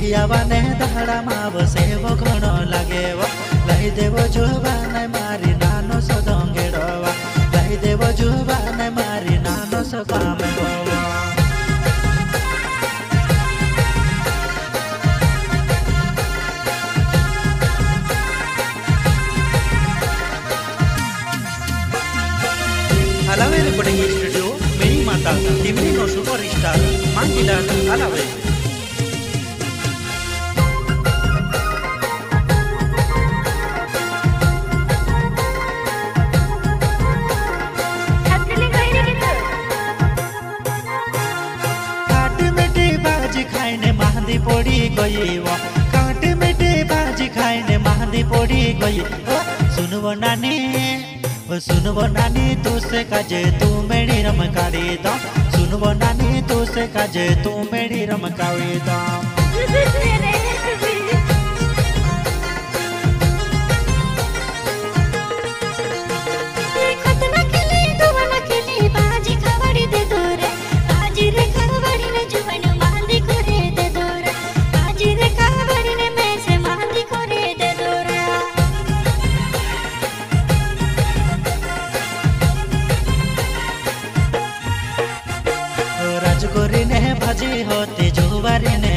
हियावाने दहड़ा माव से वो घणो लागे वो लाई देवो जुबा न मारी नानो सो दंगेड़वा लाई देवो जुबा न मारी नानो सो काम Goa Alawe recording studio Mini Mata Timni no superstar Mangilan Alawe काट मिटे बाजी खाइने महंदी पोड़ी गई वो काट मिटे बाजी खाइने महंदी पोड़ी गई ओ सुनबो नानी ओ सुनबो नानी तू से काजे तू मेरी रमकाड़ी दो सुनबो नानी तू से काजे तू मेरी रमकाड़ी दो राजगोरी ने भाजी होते जुबारी ने